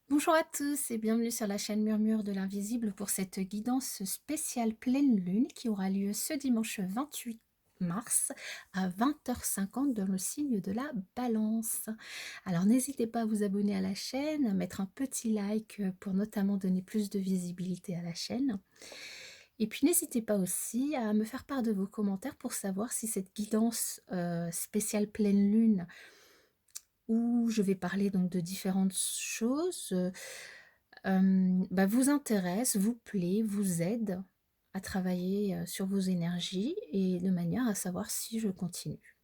Bonjour à tous et bienvenue sur la chaîne Murmure de l'Invisible pour cette guidance spéciale pleine lune qui aura lieu ce dimanche 28 mars à 20h50 dans le signe de la Balance. Alors n'hésitez pas à vous abonner à la chaîne, à mettre un petit like pour notamment donner plus de visibilité à la chaîne. Et puis n'hésitez pas aussi à me faire part de vos commentaires pour savoir si cette guidance spéciale pleine lune où je vais parler donc de différentes choses, vous intéresse, vous plaît, vous aide à travailler, sur vos énergies et de manière à savoir si je continue.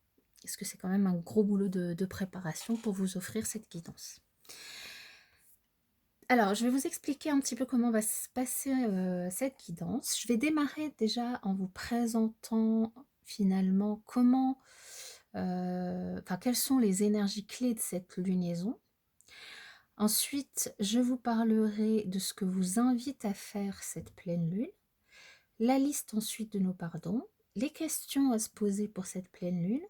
Parce que c'est quand même un gros boulot de préparation pour vous offrir cette guidance. Alors, je vais vous expliquer un petit peu comment va se passer, cette guidance. Je vais démarrer déjà en vous présentant finalement comment, quelles sont les énergies clés de cette lunaison. Ensuite, je vous parlerai de ce que vous invite à faire cette pleine lune, la liste ensuite de nos pardons, les questions à se poser pour cette pleine lune,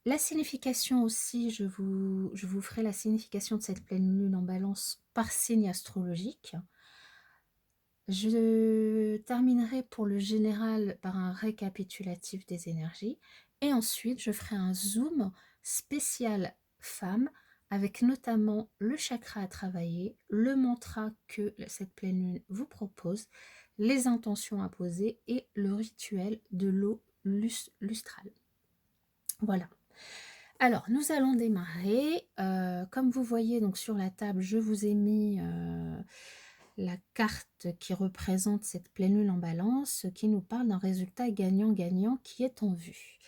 la signification aussi, je vous ferai la signification de cette pleine lune en balance par signe astrologique. Je terminerai pour le général par un récapitulatif des énergies et ensuite je ferai un zoom spécial femme avec notamment le chakra à travailler, le mantra que cette pleine lune vous propose, les intentions à poser et le rituel de l'eau lustrale. Voilà. Alors, nous allons démarrer. Comme vous voyez donc sur la table, je vous ai mis la carte qui représente cette pleine lune en balance, qui nous parle d'un résultat gagnant-gagnant qui est en vue.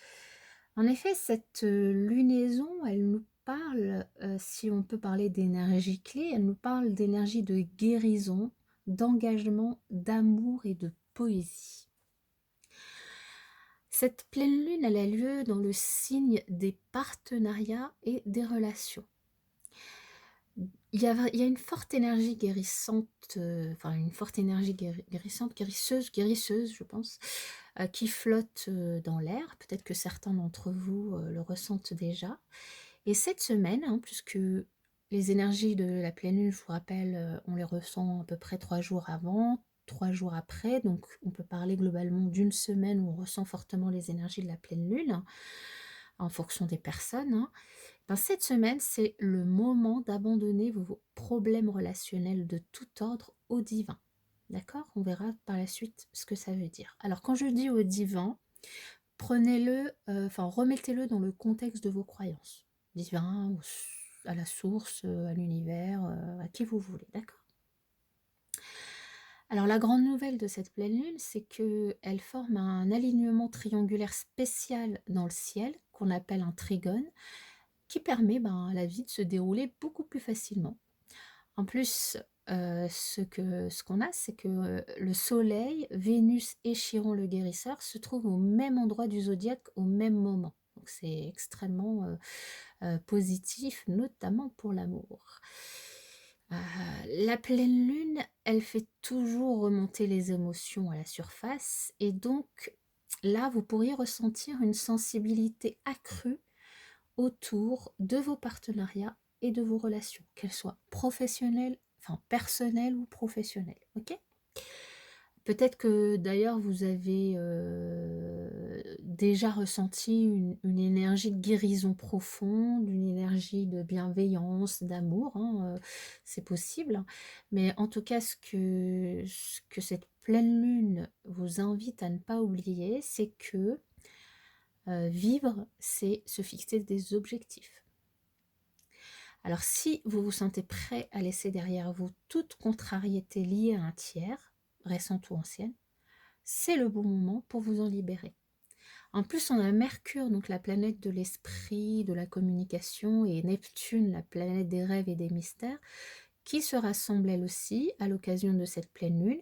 En effet, cette lunaison, elle nous parle, si on peut parler d'énergie clé, elle nous parle d'énergie de guérison, d'engagement, d'amour et de poésie. Cette pleine lune, elle a lieu dans le signe des partenariats et des relations. Il y a une forte énergie guérissante, une forte énergie guérissante, guérisseuse, je pense, qui flotte dans l'air. Peut-être que certains d'entre vous le ressentent déjà. Et cette semaine, hein, puisque les énergies de la pleine lune, je vous rappelle, on les ressent à peu près 3 jours avant, 3 jours après. Donc, on peut parler globalement d'une semaine où on ressent fortement les énergies de la pleine lune, en fonction des personnes, hein. Cette semaine, c'est le moment d'abandonner vos problèmes relationnels de tout ordre au divin. D'accord? On verra par la suite ce que ça veut dire. Alors, quand je dis au divin, prenez-le, remettez-le dans le contexte de vos croyances. Divin, à la source, à l'univers, à qui vous voulez, d'accord? Alors, la grande nouvelle de cette pleine lune, c'est qu'elle forme un alignement triangulaire spécial dans le ciel, qu'on appelle un trigone, qui permet à la vie de se dérouler beaucoup plus facilement. En plus, ce qu'on a, c'est que le Soleil, Vénus et Chiron le guérisseur se trouvent au même endroit du zodiaque au même moment. Donc c'est extrêmement positif, notamment pour l'amour. La pleine lune, elle fait toujours remonter les émotions à la surface et donc là, vous pourriez ressentir une sensibilité accrue autour de vos partenariats et de vos relations, qu'elles soient professionnelles, personnelles ou professionnelles, ok? Peut-être que d'ailleurs vous avez déjà ressenti une énergie de guérison profonde, une énergie de bienveillance, d'amour, hein, c'est possible. Mais en tout cas, ce que cette pleine lune vous invite à ne pas oublier, c'est que vivre, c'est se fixer des objectifs. Alors si vous vous sentez prêt à laisser derrière vous toute contrariété liée à un tiers, récente ou ancienne, c'est le bon moment pour vous en libérer. En plus, on a Mercure, donc la planète de l'esprit, de la communication, et Neptune, la planète des rêves et des mystères, qui se rassemblent elles aussi à l'occasion de cette pleine lune,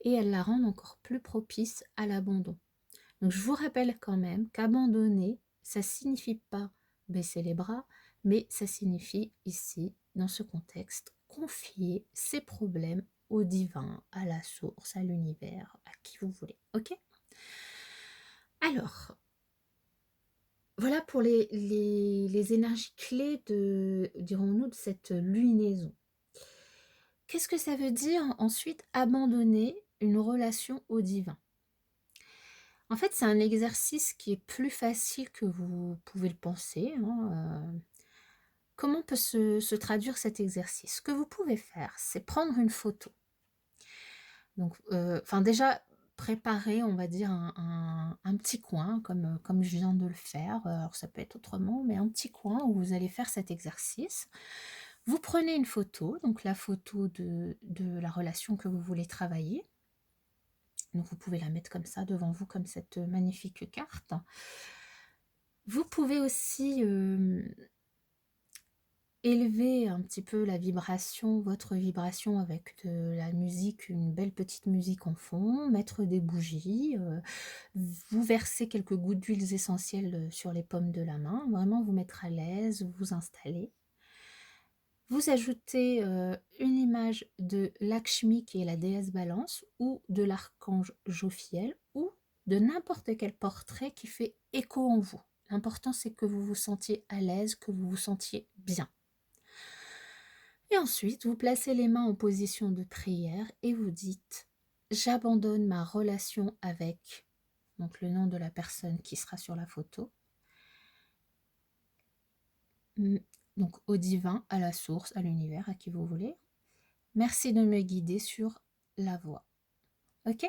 et elles la rendent encore plus propice à l'abandon. Donc je vous rappelle quand même qu'abandonner, ça signifie pas baisser les bras, mais ça signifie ici, dans ce contexte, confier ses problèmes au divin, à la source, à l'univers, à qui vous voulez. Ok? Alors, voilà pour les énergies clés dirons-nous, de cette lunaison. Qu'est-ce que ça veut dire ensuite abandonner une relation au divin? En fait, c'est un exercice qui est plus facile que vous pouvez le penser, hein. Comment peut se traduire cet exercice? Ce que vous pouvez faire, c'est prendre une photo. Donc, enfin déjà, préparer, on va dire, un petit coin comme je viens de le faire, alors ça peut être autrement, mais un petit coin où vous allez faire cet exercice. Vous prenez une photo, donc la photo de la relation que vous voulez travailler. Donc vous pouvez la mettre comme ça devant vous, comme cette magnifique carte. Vous pouvez aussi, élever un petit peu la vibration, votre vibration avec de la musique, une belle petite musique en fond, mettre des bougies, vous verser quelques gouttes d'huiles essentielles, sur les paumes de la main, vraiment vous mettre à l'aise, vous installer. Vous ajoutez, une image de Lakshmi qui est la déesse Balance ou de l'archange Jophiel ou de n'importe quel portrait qui fait écho en vous. L'important c'est que vous vous sentiez à l'aise, que vous vous sentiez bien. Et ensuite, vous placez les mains en position de prière et vous dites: «J'abandonne ma relation avec», donc le nom de la personne qui sera sur la photo, mmh, donc au divin, à la source, à l'univers, à qui vous voulez. «Merci de me guider sur la voie». OK?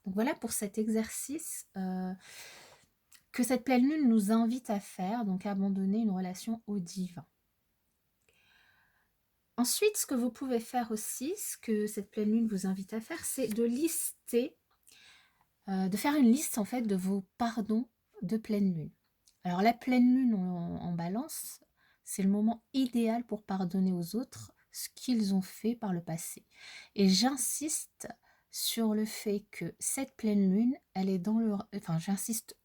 Donc voilà pour cet exercice, que cette pleine lune nous invite à faire, donc abandonner une relation au divin. Ensuite, ce que vous pouvez faire aussi, ce que cette pleine lune vous invite à faire, c'est de lister, de faire une liste en fait de vos pardons de pleine lune. Alors la pleine lune en Balance, c'est le moment idéal pour pardonner aux autres ce qu'ils ont fait par le passé. Et j'insiste sur le fait que cette pleine lune, elle est dans le enfin j'insiste,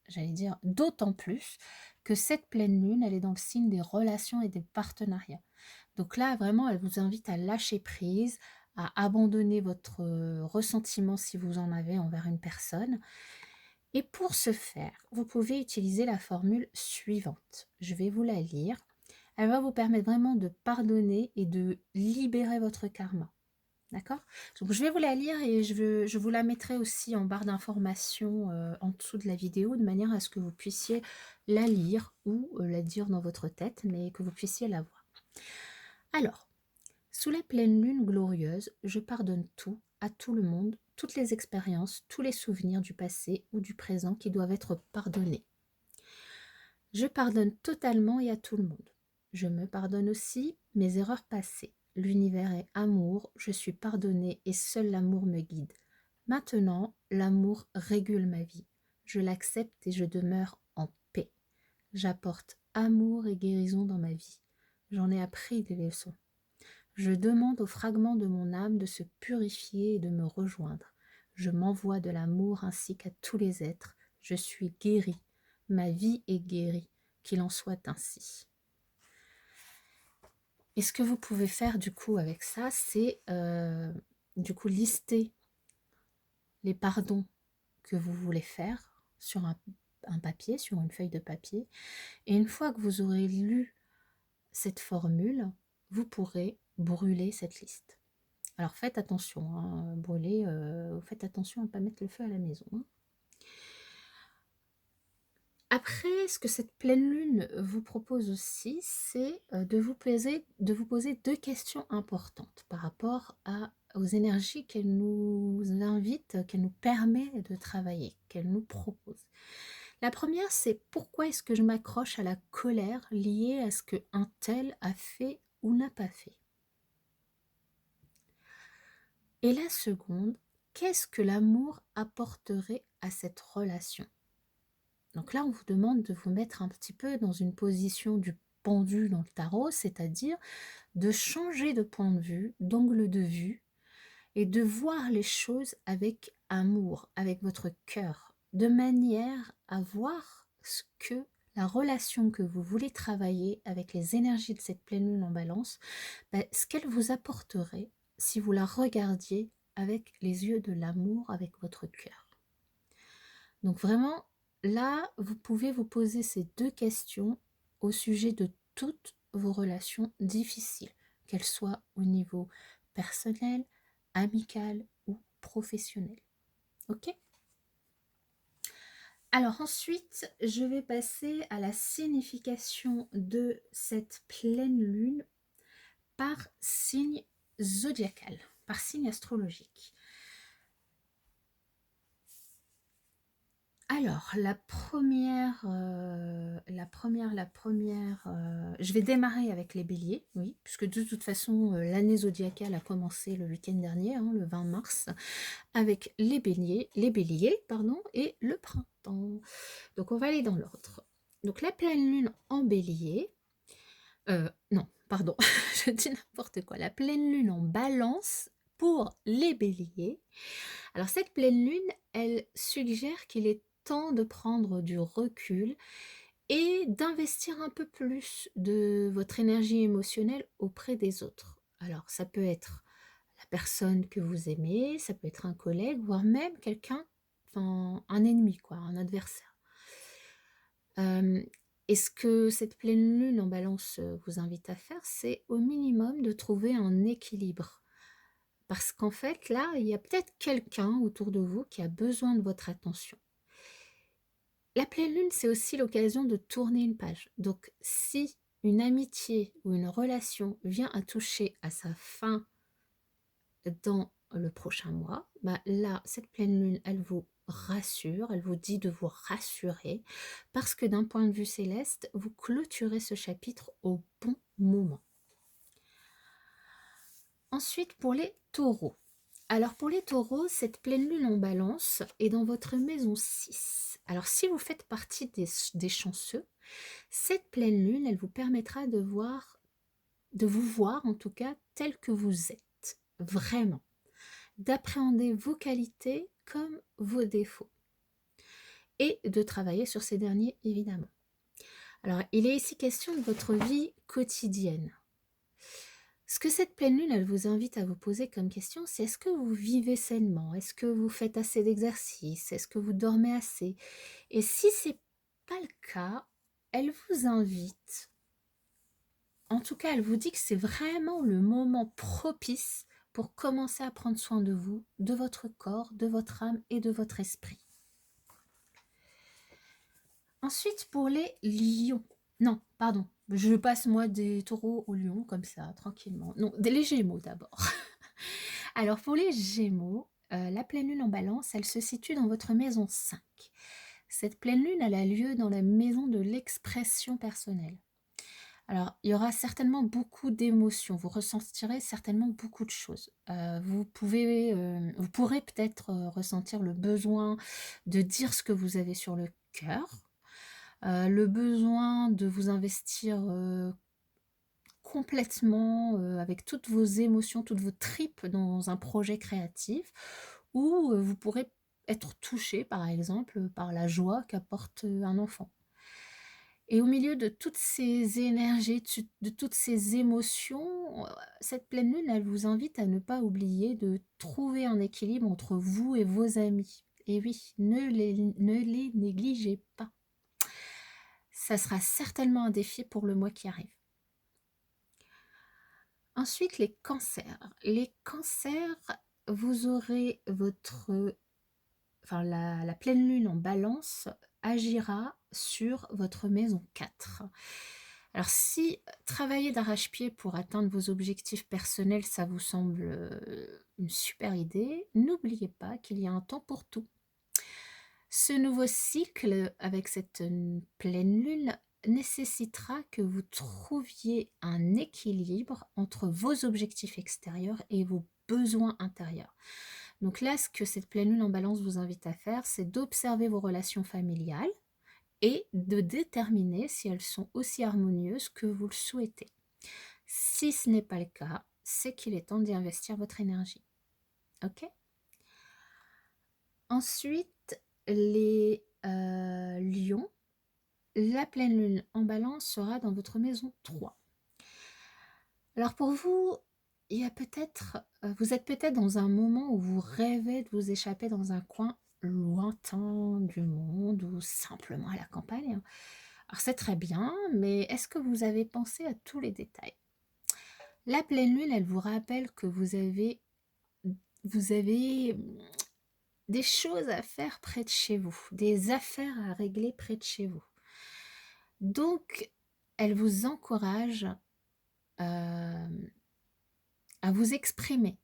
j'allais dire d'autant plus que cette pleine lune, elle est dans le signe des relations et des partenariats. Donc là, vraiment, elle vous invite à lâcher prise, à abandonner votre, ressentiment si vous en avez envers une personne. Et pour ce faire, vous pouvez utiliser la formule suivante. Je vais vous la lire. Elle va vous permettre vraiment de pardonner et de libérer votre karma. D'accord? Donc je vais vous la lire et je vous la mettrai aussi en barre d'informations, en dessous de la vidéo, de manière à ce que vous puissiez la lire ou, la dire dans votre tête, mais que vous puissiez la voir. Alors, sous la pleine lune glorieuse, je pardonne tout, à tout le monde, toutes les expériences, tous les souvenirs du passé ou du présent qui doivent être pardonnés. Je pardonne totalement et à tout le monde. Je me pardonne aussi mes erreurs passées. L'univers est amour, je suis pardonnée et seul l'amour me guide. Maintenant, l'amour régule ma vie. Je l'accepte et je demeure en paix. J'apporte amour et guérison dans ma vie. J'en ai appris des leçons. Je demande aux fragments de mon âme de se purifier et de me rejoindre. Je m'envoie de l'amour ainsi qu'à tous les êtres. Je suis guérie. Ma vie est guérie. Qu'il en soit ainsi. Et ce que vous pouvez faire du coup avec ça, c'est du coup lister les pardons que vous voulez faire sur un papier, sur une feuille de papier. Et une fois que vous aurez lu cette formule, vous pourrez brûler cette liste. Alors faites attention, hein, brûler, faites attention à ne pas mettre le feu à la maison, hein. Après, ce que cette pleine lune vous propose aussi, c'est, de vous poser 2 questions importantes par rapport aux énergies qu'elle nous invite, qu'elle nous permet de travailler, qu'elle nous propose. La première, c'est: pourquoi est-ce que je m'accroche à la colère liée à ce qu'un tel a fait ou n'a pas fait? Et la seconde, qu'est-ce que l'amour apporterait à cette relation? Donc là, on vous demande de vous mettre un petit peu dans une position du pendu dans le tarot, c'est-à-dire de changer de point de vue, d'angle de vue, et de voir les choses avec amour, avec votre cœur, de manière à voir ce que la relation que vous voulez travailler avec les énergies de cette pleine lune en Balance, ce qu'elle vous apporterait si vous la regardiez avec les yeux de l'amour, avec votre cœur. Donc vraiment, là, vous pouvez vous poser ces 2 questions au sujet de toutes vos relations difficiles, qu'elles soient au niveau personnel, amical ou professionnel. Ok? Alors ensuite, je vais passer à la signification de cette pleine lune par signe zodiacal, par signe astrologique. Alors, je vais démarrer avec les béliers, oui, puisque de toute façon, l'année zodiacale a commencé le week-end dernier, hein, le 20 mars, avec les béliers, pardon, et le printemps. Donc, on va aller dans l'ordre. Donc, la pleine lune en bélier, non, pardon, je dis n'importe quoi, la pleine lune en balance pour les béliers. Alors cette pleine lune, elle suggère qu'il est temps de prendre du recul et d'investir un peu plus de votre énergie émotionnelle auprès des autres. Alors ça peut être la personne que vous aimez, ça peut être un collègue, voire même quelqu'un, enfin un ennemi, quoi, un adversaire. Et ce que cette pleine lune en balance vous invite à faire, c'est au minimum de trouver un équilibre. Parce qu'en fait, là, il y a peut-être quelqu'un autour de vous qui a besoin de votre attention. La pleine lune, c'est aussi l'occasion de tourner une page. Donc, si une amitié ou une relation vient à toucher à sa fin dans le prochain mois, bah là, cette pleine lune, elle vous rassure, elle vous dit de vous rassurer, parce que d'un point de vue céleste, vous clôturez ce chapitre au bon moment. Ensuite, pour les taureaux. Alors pour les taureaux, cette pleine lune en balance est dans votre maison 6. Alors si vous faites partie des chanceux, cette pleine lune, elle vous permettra de vous voir en tout cas tel que vous êtes, vraiment, d'appréhender vos qualités comme vos défauts et de travailler sur ces derniers évidemment. Alors il est ici question de votre vie quotidienne. Ce que cette pleine lune, elle vous invite à vous poser comme question, c'est est-ce que vous vivez sainement? Est-ce que vous faites assez d'exercice? Est-ce que vous dormez assez? Et si c'est pas le cas, elle vous invite, en tout cas, elle vous dit que c'est vraiment le moment propice pour commencer à prendre soin de vous, de votre corps, de votre âme et de votre esprit. Ensuite, pour les lions. Non, pardon, je passe moi des taureaux aux lions, comme ça, tranquillement. Non, les gémeaux d'abord. Alors pour les gémeaux, la pleine lune en balance, elle se situe dans votre maison 5. Cette pleine lune, elle a lieu dans la maison de l'expression personnelle. Alors, il y aura certainement beaucoup d'émotions, vous ressentirez certainement beaucoup de choses. Vous pourrez peut-être ressentir le besoin de dire ce que vous avez sur le cœur, le besoin de vous investir complètement avec toutes vos émotions, toutes vos tripes dans un projet créatif, ou vous pourrez être touché par exemple par la joie qu'apporte un enfant. Et au milieu de toutes ces énergies, de toutes ces émotions, cette pleine lune, elle vous invite à ne pas oublier de trouver un équilibre entre vous et vos amis. Et oui, ne les négligez pas. Ça sera certainement un défi pour le mois qui arrive. Ensuite, les cancers. Les cancers, vous aurez la pleine lune en balance agira sur votre maison 4. Alors si travailler d'arrache-pied pour atteindre vos objectifs personnels, ça vous semble une super idée, n'oubliez pas qu'il y a un temps pour tout. Ce nouveau cycle avec cette pleine lune nécessitera que vous trouviez un équilibre entre vos objectifs extérieurs et vos besoins intérieurs. Donc là, ce que cette pleine lune en balance vous invite à faire, c'est d'observer vos relations familiales et de déterminer si elles sont aussi harmonieuses que vous le souhaitez. Si ce n'est pas le cas, c'est qu'il est temps d'y investir votre énergie. Ok? Ensuite, les lions, la pleine lune en balance sera dans votre maison 3. Alors pour vous, vous êtes peut-être dans un moment où vous rêvez de vous échapper dans un coin lointain du monde ou simplement à la campagne. Alors c'est très bien, mais est-ce que vous avez pensé à tous les détails? La pleine lune, elle vous rappelle que vous avez des choses à faire près de chez vous, des affaires à régler près de chez vous. Donc, elle vous encourage à vous exprimer.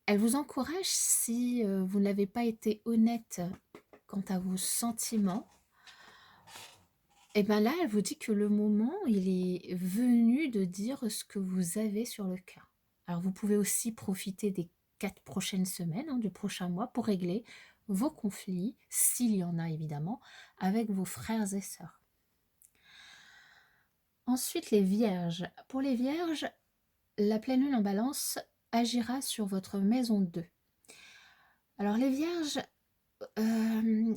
Elle vous encourage si vous n'avez pas été honnête quant à vos sentiments. Et bien là, elle vous dit que le moment, il est venu de dire ce que vous avez sur le cœur. Alors, vous pouvez aussi profiter des 4 prochaines semaines, du prochain mois, pour régler vos conflits, s'il y en a évidemment, avec vos frères et sœurs. Ensuite, les vierges. Pour les vierges, la pleine lune en balance agira sur votre maison 2. Alors les vierges,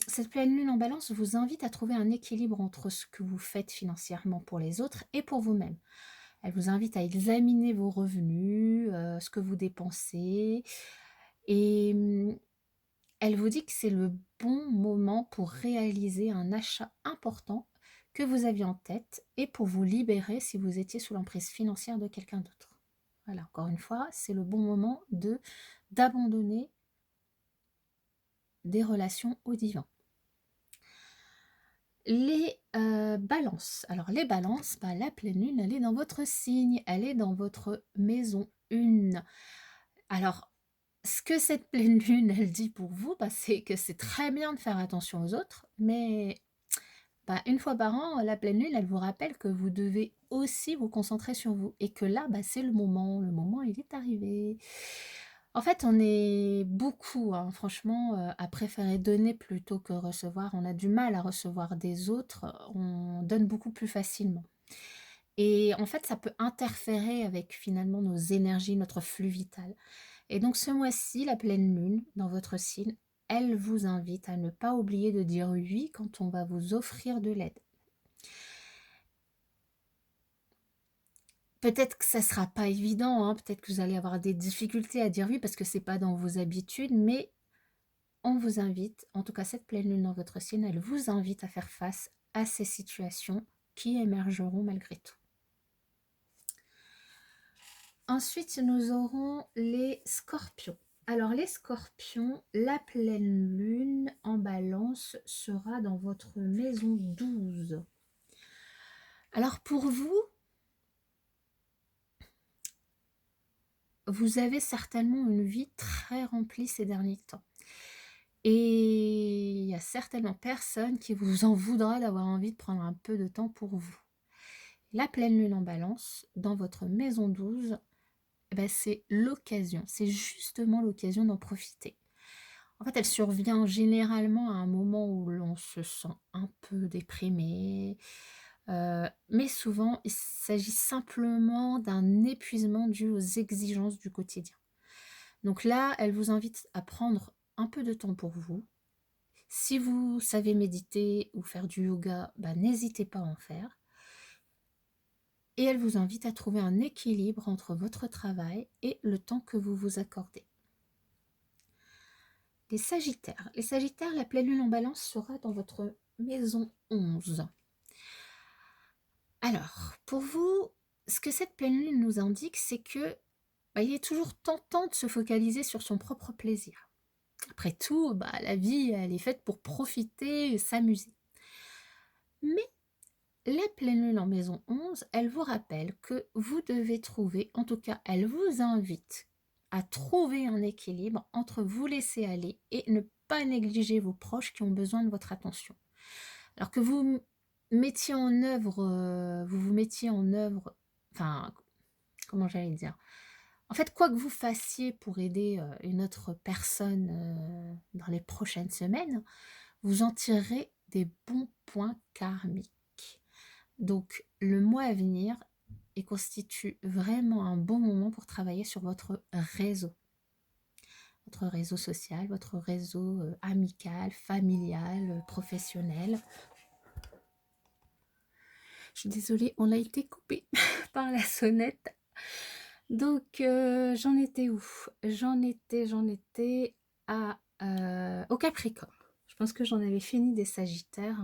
cette pleine lune en balance vous invite à trouver un équilibre entre ce que vous faites financièrement pour les autres et pour vous-même. Elle vous invite à examiner vos revenus, ce que vous dépensez, et elle vous dit que c'est le bon moment pour réaliser un achat important que vous aviez en tête et pour vous libérer si vous étiez sous l'emprise financière de quelqu'un d'autre. Voilà, encore une fois, c'est le bon moment d'abandonner des relations au divin. Les balances. Alors les balances, la pleine lune, elle est dans votre signe, elle est dans votre maison 1. Alors, ce que cette pleine lune, elle dit pour vous, c'est que c'est très bien de faire attention aux autres, mais une fois par an, la pleine lune, elle vous rappelle que vous devez aussi vous concentrer sur vous et que là, c'est le moment, il est arrivé. En fait, on est beaucoup, franchement, à préférer donner plutôt que recevoir. On a du mal à recevoir des autres, on donne beaucoup plus facilement. Et en fait, ça peut interférer avec finalement nos énergies, notre flux vital. Et donc ce mois-ci, la pleine lune dans votre signe, elle vous invite à ne pas oublier de dire oui quand on va vous offrir de l'aide. Peut-être que ça ne sera pas évident, peut-être que vous allez avoir des difficultés à dire oui parce que c'est pas dans vos habitudes, mais on vous invite, en tout cas cette pleine lune dans votre signe, elle vous invite à faire face à ces situations qui émergeront malgré tout. Ensuite, nous aurons les scorpions. Alors les scorpions, la pleine lune en balance sera dans votre maison 12. Alors pour vous, vous avez certainement une vie très remplie ces derniers temps. Et il y a certainement personne qui vous en voudra d'avoir envie de prendre un peu de temps pour vous. La pleine lune en balance, dans votre maison 12, c'est l'occasion, c'est justement l'occasion d'en profiter. En fait, elle survient généralement à un moment où l'on se sent un peu déprimé, mais souvent, il s'agit simplement d'un épuisement dû aux exigences du quotidien. Donc là, elle vous invite à prendre un peu de temps pour vous. Si vous savez méditer ou faire du yoga, n'hésitez pas à en faire. Et elle vous invite à trouver un équilibre entre votre travail et le temps que vous vous accordez. Les Sagittaires. Les Sagittaires, la pleine lune en balance sera dans votre maison 11. Alors, pour vous, ce que cette pleine lune nous indique, c'est que il est toujours tentant de se focaliser sur son propre plaisir. Après tout, la vie, elle est faite pour profiter et s'amuser. Mais la pleine lune en maison 11, elle vous rappelle que vous devez trouver, en tout cas, elle vous invite à trouver un équilibre entre vous laisser aller et ne pas négliger vos proches qui ont besoin de votre attention. Alors que vous mettiez en œuvre, comment j'allais dire? En fait, quoi que vous fassiez pour aider une autre personne dans les prochaines semaines, vous en tirerez des bons points karmiques. Donc, le mois à venir constitue vraiment un bon moment pour travailler sur votre réseau social, votre réseau amical, familial, professionnel. Je suis désolée, on a été coupé par la sonnette. Donc, j'en étais où? J'en étais au Capricorne. Je pense que j'en avais fini des Sagittaires.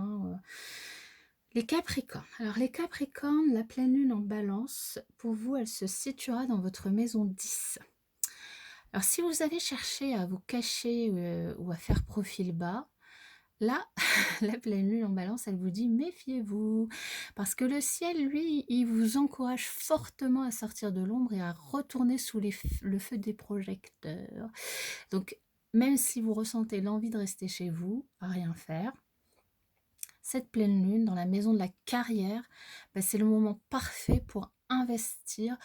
Les Capricornes. Alors les Capricornes, la pleine lune en Balance, pour vous, elle se situera dans votre maison 10. Alors si vous avez cherché à vous cacher ou à faire profil bas, là, la pleine lune en Balance, elle vous dit méfiez-vous, parce que le ciel, lui, il vous encourage fortement à sortir de l'ombre et à retourner sous le feu des projecteurs. Donc, même si vous ressentez l'envie de rester chez vous, à rien faire, cette pleine lune dans la maison de la carrière, bah, c'est le moment parfait pour investir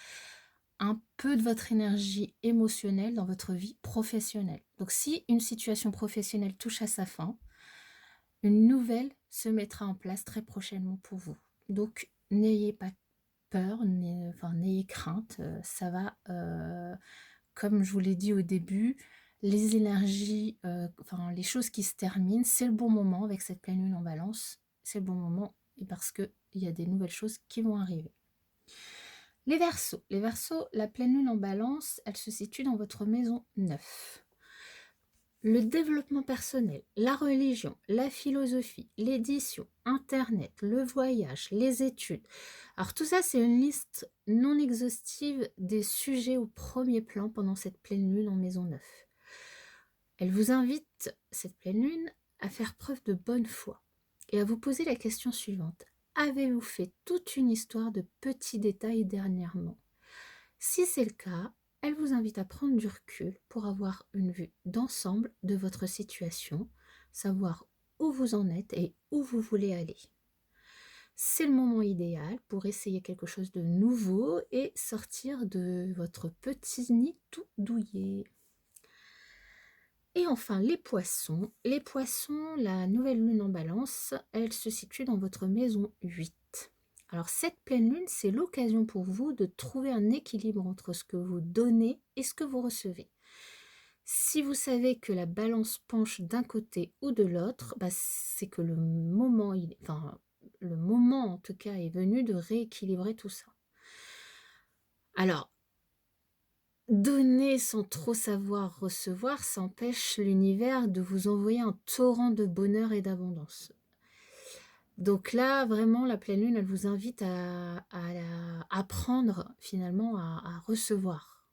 un peu de votre énergie émotionnelle dans votre vie professionnelle. Donc si une situation professionnelle touche à sa fin, une nouvelle se mettra en place très prochainement pour vous. Donc n'ayez pas peur, n'ayez crainte, ça va, comme je vous l'ai dit au début, les énergies, les choses qui se terminent, c'est le bon moment avec cette pleine lune en Balance, c'est le bon moment et parce qu'il y a des nouvelles choses qui vont arriver. Les Verseaux, la pleine lune en Balance, elle se situe dans votre maison 9. Le développement personnel, la religion, la philosophie, l'édition, Internet, le voyage, les études. Alors tout ça, c'est une liste non exhaustive des sujets au premier plan pendant cette pleine lune en maison 9. Elle vous invite, cette pleine lune, à faire preuve de bonne foi et à vous poser la question suivante. Avez-vous fait toute une histoire de petits détails dernièrement? Si c'est le cas, elle vous invite à prendre du recul pour avoir une vue d'ensemble de votre situation, savoir où vous en êtes et où vous voulez aller. C'est le moment idéal pour essayer quelque chose de nouveau et sortir de votre petit nid tout douillet. Et enfin, les Poissons. Les Poissons, la nouvelle lune en Balance, elle se situe dans votre maison 8. Alors cette pleine lune, c'est l'occasion pour vous de trouver un équilibre entre ce que vous donnez et ce que vous recevez. Si vous savez que la balance penche d'un côté ou de l'autre, bah, c'est que le moment en tout cas est venu de rééquilibrer tout ça. Alors, donner sans trop savoir recevoir, ça empêche l'univers de vous envoyer un torrent de bonheur et d'abondance. Donc là, vraiment, la pleine lune, elle vous invite à apprendre finalement à recevoir.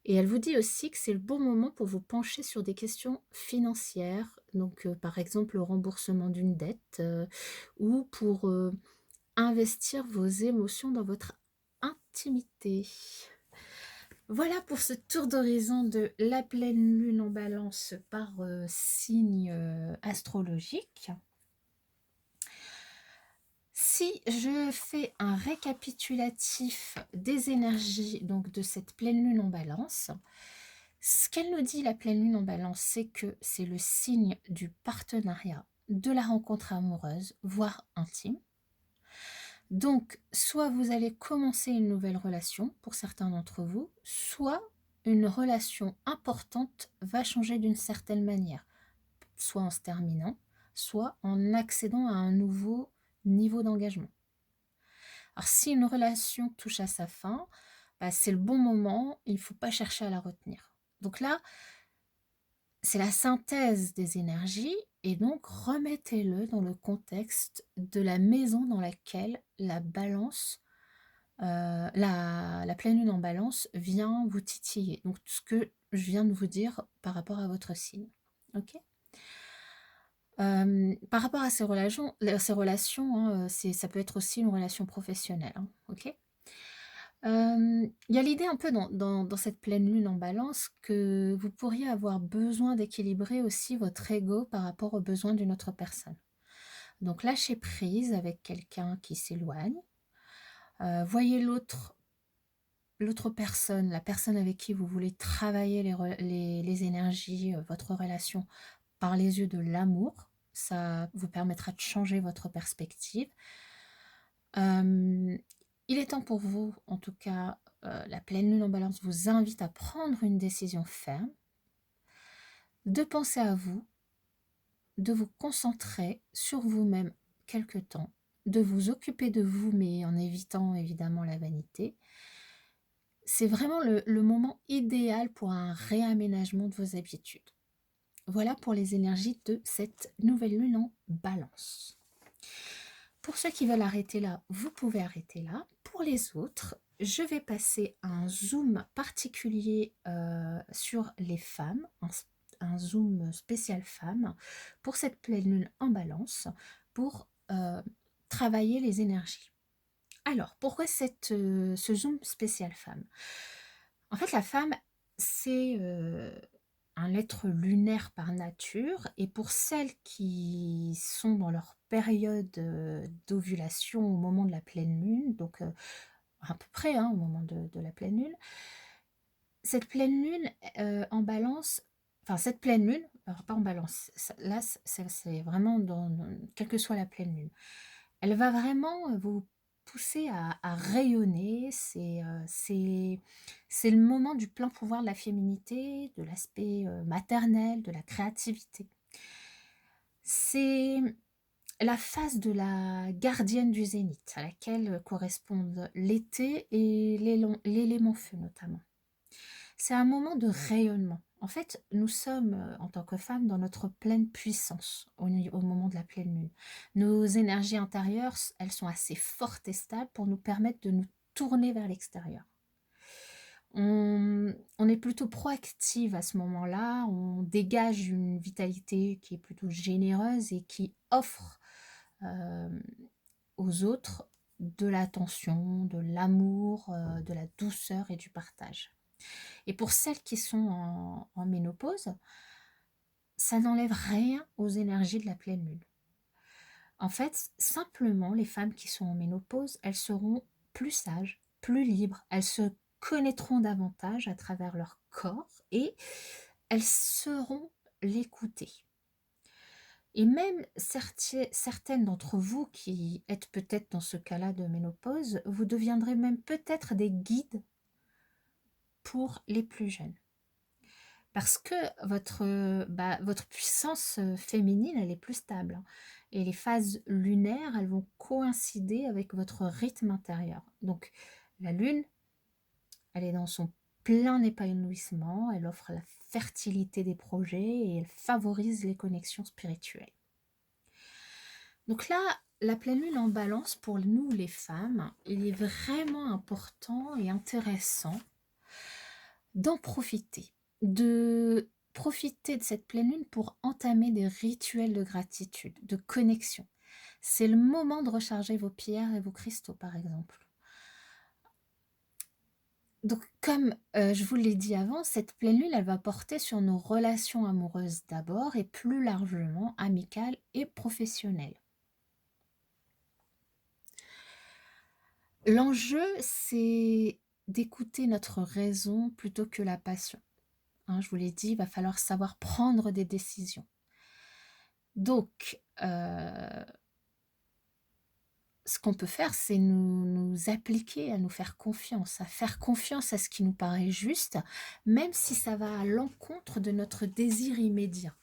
Et elle vous dit aussi que c'est le bon moment pour vous pencher sur des questions financières, donc par exemple le remboursement d'une dette, ou pour investir vos émotions dans votre intimité. Voilà pour ce tour d'horizon de la pleine lune en Balance par signe astrologique. Si je fais un récapitulatif des énergies donc de cette pleine lune en Balance, ce qu'elle nous dit la pleine lune en Balance, c'est que c'est le signe du partenariat, de la rencontre amoureuse, voire intime. Donc, soit vous allez commencer une nouvelle relation pour certains d'entre vous, soit une relation importante va changer d'une certaine manière, soit en se terminant, soit en accédant à un nouveau niveau d'engagement. Alors, si une relation touche à sa fin, bah, c'est le bon moment, il ne faut pas chercher à la retenir. Donc là, c'est la synthèse des énergies et donc remettez-le dans le contexte de la maison dans laquelle la balance, la pleine lune en Balance vient vous titiller. Donc tout ce que je viens de vous dire par rapport à votre signe. Ok. Par rapport à ces relations, hein, ça peut être aussi une relation professionnelle. Hein, ok. Il y a l'idée un peu dans cette pleine lune en Balance que vous pourriez avoir besoin d'équilibrer aussi votre ego par rapport aux besoins d'une autre personne. Donc lâchez prise avec quelqu'un qui s'éloigne. Voyez l'autre personne, la personne avec qui vous voulez travailler les énergies, votre relation, par les yeux de l'amour. Ça vous permettra de changer votre perspective. Il est temps pour vous, en tout cas, la pleine lune en Balance vous invite à prendre une décision ferme, de penser à vous, de vous concentrer sur vous-même quelque temps, de vous occuper de vous, mais en évitant évidemment la vanité. C'est vraiment le moment idéal pour un réaménagement de vos habitudes. Voilà pour les énergies de cette nouvelle lune en Balance. Pour ceux qui veulent arrêter là, vous pouvez arrêter là. Pour les autres, je vais passer un zoom particulier sur les femmes, un zoom spécial femmes, pour cette pleine lune en balance, pour travailler les énergies. Alors, pourquoi ce zoom spécial femme? En fait, la femme, c'est un être lunaire par nature, et pour celles qui sont dans leur période d'ovulation au moment de la pleine lune, donc à peu près hein, au moment de la pleine lune, cette pleine lune en balance, enfin cette pleine lune, alors pas en balance, là c'est vraiment quelle que soit la pleine lune, elle va vraiment vous pousser à rayonner. C'est le moment du plein pouvoir de la féminité, de l'aspect maternel, de la créativité. C'est la phase de la gardienne du zénith, à laquelle correspondent l'été et l'élément feu notamment. C'est un moment de rayonnement. En fait, nous sommes, en tant que femmes, dans notre pleine puissance au moment de la pleine lune. Nos énergies intérieures, elles sont assez fortes et stables pour nous permettre de nous tourner vers l'extérieur. On est plutôt proactive à ce moment-là, on dégage une vitalité qui est plutôt généreuse et qui offre aux autres de l'attention, de l'amour, de la douceur et du partage. Et pour celles qui sont en ménopause, ça n'enlève rien aux énergies de la pleine lune. En fait, simplement, les femmes qui sont en ménopause, elles seront plus sages, plus libres, elles se connaîtront davantage à travers leur corps et elles sauront l'écouter. Et même certaines d'entre vous qui êtes peut-être dans ce cas-là de ménopause, vous deviendrez même peut-être des guides pour les plus jeunes. Parce que votre puissance féminine, elle est plus stable, hein. Et les phases lunaires, elles vont coïncider avec votre rythme intérieur. Donc, la lune, elle est dans son plein épanouissement, elle offre la fertilité des projets et elle favorise les connexions spirituelles. Donc là, la pleine lune en balance, pour nous les femmes, il est vraiment important et intéressant d'en profiter, de profiter de cette pleine lune pour entamer des rituels de gratitude, de connexion. C'est le moment de recharger vos pierres et vos cristaux, par exemple. Donc, comme je vous l'ai dit avant, cette pleine lune, elle va porter sur nos relations amoureuses d'abord et plus largement amicales et professionnelles. L'enjeu, c'est d'écouter notre raison plutôt que la passion. Hein, je vous l'ai dit, il va falloir savoir prendre des décisions. Donc, ce qu'on peut faire, c'est nous appliquer à nous faire confiance, à faire confiance à ce qui nous paraît juste, même si ça va à l'encontre de notre désir immédiat.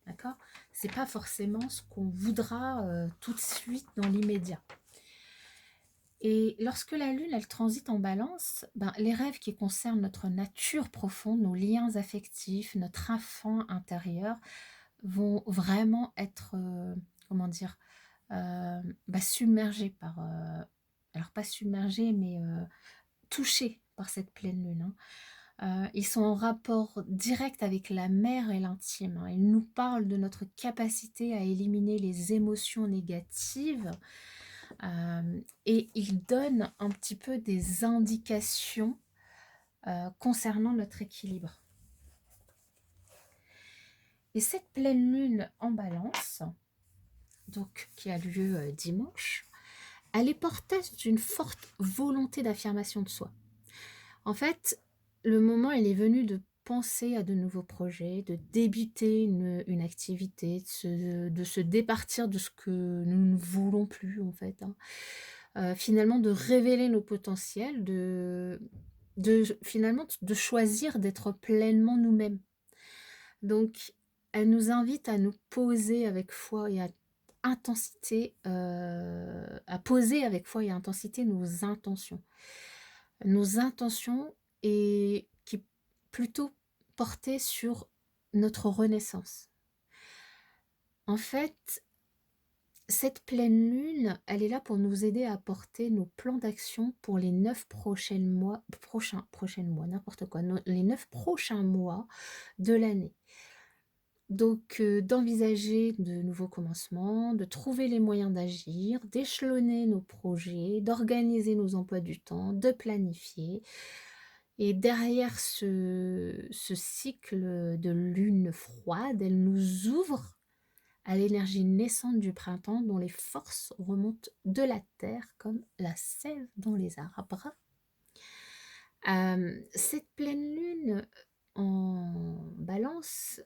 D'accord? C'est pas forcément ce qu'on voudra tout de suite dans l'immédiat. Et lorsque la lune, elle transite en balance, les rêves qui concernent notre nature profonde, nos liens affectifs, notre enfant intérieur, vont vraiment être, comment dire, submergés par, alors pas submergés, mais touchés par cette pleine lune, hein. Ils sont en rapport direct avec la mer et l'intime, hein. Ils nous parlent de notre capacité à éliminer les émotions négatives, et ils donnent un petit peu des indications concernant notre équilibre. Et cette pleine lune en balance, donc qui a lieu dimanche, elle est porteuse d'une forte volonté d'affirmation de soi. En fait, le moment, il est venu de penser à de nouveaux projets, de débuter une activité, de se départir de ce que nous ne voulons plus, en fait, hein. Finalement, de révéler nos potentiels, finalement, de choisir d'être pleinement nous-mêmes. Donc, elle nous invite à nous poser avec foi et intensité, à poser avec foi et intensité nos intentions. Nos intentions et qui plutôt portaient sur notre renaissance. En fait, Cette pleine lune, elle est là pour nous aider à apporter nos plans d'action pour les 9 prochains mois, n'importe quoi, les 9 prochains mois de l'année. Donc, d'envisager de nouveaux commencements, de trouver les moyens d'agir, d'échelonner nos projets, d'organiser nos emplois du temps, de planifier. Et derrière ce cycle de lune froide, elle nous ouvre à l'énergie naissante du printemps dont les forces remontent de la terre comme la sève dans les arbres. Cette pleine lune en Balance,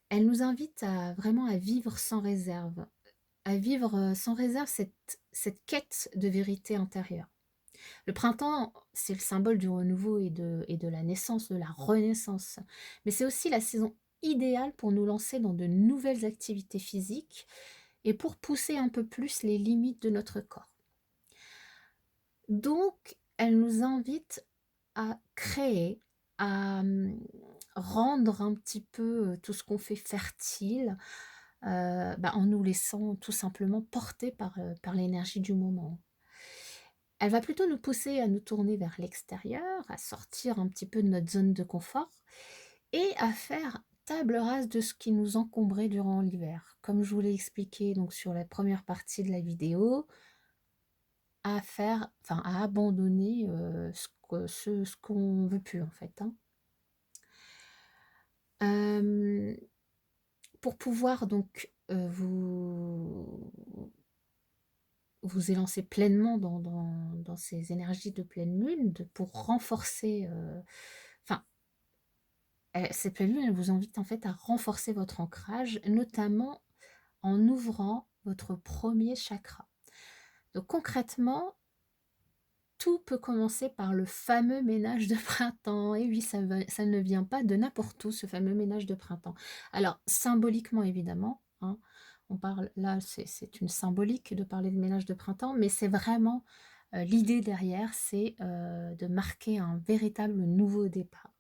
elle nous invite à vraiment à vivre sans réserve, à vivre, sans réserve cette quête de vérité intérieure. Le printemps, c'est le symbole du renouveau et de la naissance, de la renaissance. Mais c'est aussi la saison idéale pour nous lancer dans de nouvelles activités physiques et pour pousser un peu plus les limites de notre corps. Donc, elle nous invite à créer, à rendre un petit peu tout ce qu'on fait fertile, en nous laissant tout simplement porter par l'énergie du moment. Elle va plutôt nous pousser à nous tourner vers l'extérieur, à sortir un petit peu de notre zone de confort et à faire table rase de ce qui nous encombrait durant l'hiver. Comme je vous l'ai expliqué donc sur la première partie de la vidéo, à abandonner ce qu'on veut plus en fait, hein. Hem, pour pouvoir donc vous élancer pleinement dans ces énergies de pleine lune, pour renforcer, enfin, cette pleine lune, elle vous invite en fait à renforcer votre ancrage, notamment en ouvrant votre premier chakra. Donc concrètement, tout peut commencer par le fameux ménage de printemps. Et oui, ça ne vient pas de n'importe où, ce fameux ménage de printemps. Alors, symboliquement, évidemment, hein, on parle là, c'est une symbolique de parler de ménage de printemps, mais c'est vraiment l'idée derrière, c'est de marquer un véritable nouveau départ.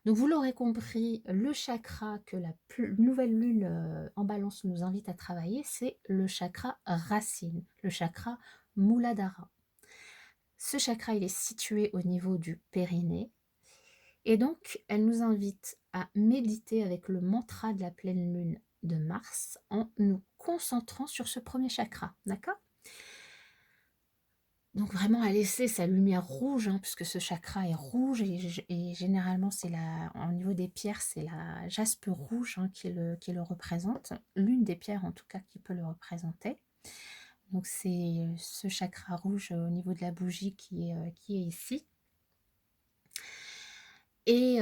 Donc, vous l'aurez compris, le chakra que la nouvelle lune en Balance nous invite à travailler, c'est le chakra racine, le chakra Muladhara. Ce chakra, il est situé au niveau du périnée et donc elle nous invite à méditer avec le mantra de la pleine lune de Mars en nous concentrant sur ce premier chakra, d'accord? Donc vraiment à laisser sa lumière rouge, hein, puisque ce chakra est rouge et généralement au niveau des pierres, c'est la jaspe rouge, hein, qui le représente, l'une des pierres en tout cas qui peut le représenter. Donc c'est ce chakra rouge au niveau de la bougie qui est ici. Et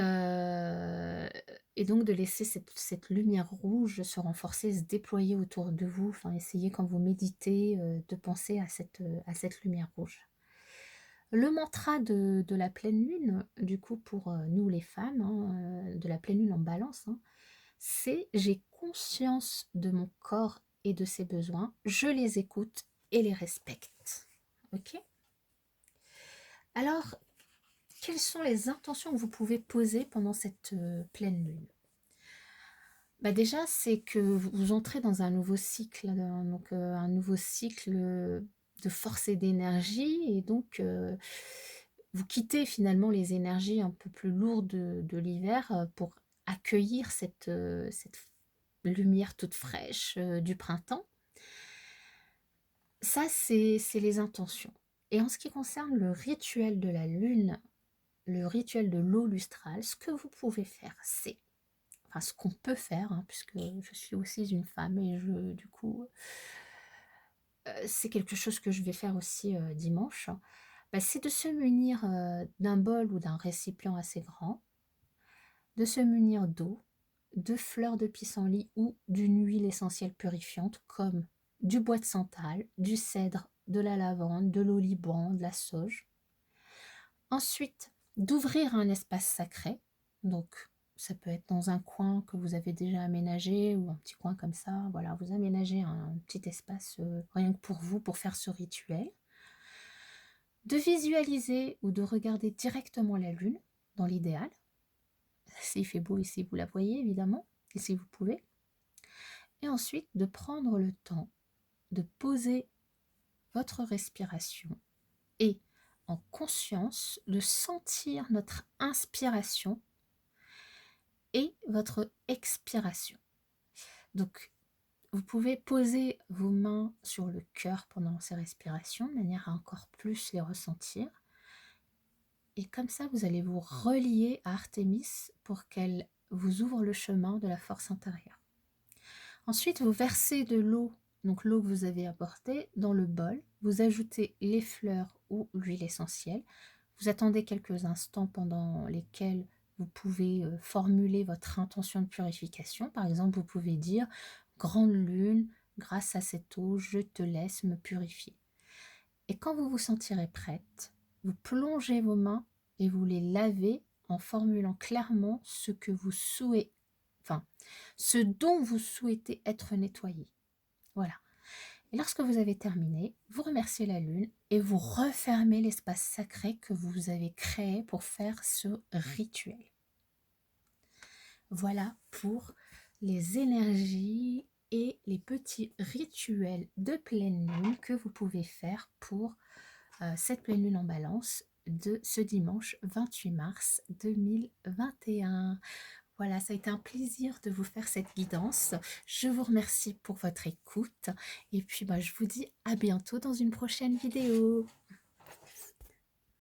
donc de laisser cette lumière rouge se renforcer, se déployer autour de vous, enfin essayez quand vous méditez, de penser à cette lumière rouge. Le mantra de la pleine lune, du coup pour, nous les femmes, hein, de la pleine lune en Balance, hein, c'est: «J'ai conscience de mon corps et de ses besoins, je les écoute et les respecte». OK? Alors, quelles sont les intentions que vous pouvez poser pendant cette, pleine lune? Bah, déjà, c'est que vous entrez dans un nouveau cycle, donc un nouveau cycle, de force et d'énergie et donc vous quittez finalement les énergies un peu plus lourdes de l'hiver, pour accueillir cette lumière toute fraîche, du printemps. Ça, c'est les intentions et en ce qui concerne le rituel de la lune, le rituel de l'eau lustrale, ce que vous pouvez faire, c'est enfin ce qu'on peut faire, hein, puisque je suis aussi une femme et du coup, c'est quelque chose que je vais faire aussi, dimanche, bah, c'est de se munir, d'un bol ou d'un récipient assez grand, de se munir d'eau, de fleurs de pissenlit ou d'une huile essentielle purifiante comme du bois de santal, du cèdre, de la lavande, de l'oliban, de la sauge. Ensuite, d'ouvrir un espace sacré, donc ça peut être dans un coin que vous avez déjà aménagé ou un petit coin comme ça, voilà, vous aménagez un petit espace, rien que pour vous, pour faire ce rituel. De visualiser ou de regarder directement la lune, dans l'idéal, s'il fait beau et si vous la voyez évidemment, et si vous pouvez. et ensuite de prendre le temps de poser votre respiration et en conscience de sentir notre inspiration et votre expiration. Donc, vous pouvez poser vos mains sur le cœur pendant ces respirations de manière à encore plus les ressentir. Et comme ça, vous allez vous relier à Artémis pour qu'elle vous ouvre le chemin de la force intérieure. Ensuite, vous versez de l'eau, donc l'eau que vous avez apportée, dans le bol. Vous ajoutez les fleurs ou l'huile essentielle. Vous attendez quelques instants pendant lesquels vous pouvez formuler votre intention de purification. Par exemple, vous pouvez dire « Grande Lune, grâce à cette eau, je te laisse me purifier ». Et quand vous vous sentirez prête, vous plongez vos mains et vous les lavez en formulant clairement ce que vous souhaitez, enfin, ce dont vous souhaitez être nettoyé. Voilà. Et lorsque vous avez terminé, vous remerciez la lune et vous refermez l'espace sacré que vous avez créé pour faire ce rituel. Voilà pour les énergies et les petits rituels de pleine lune que vous pouvez faire pour cette pleine lune en balance de ce dimanche 28 mars 2021. Voilà, ça a été un plaisir de vous faire cette guidance. Je vous remercie pour votre écoute et puis je vous dis à bientôt dans une prochaine vidéo.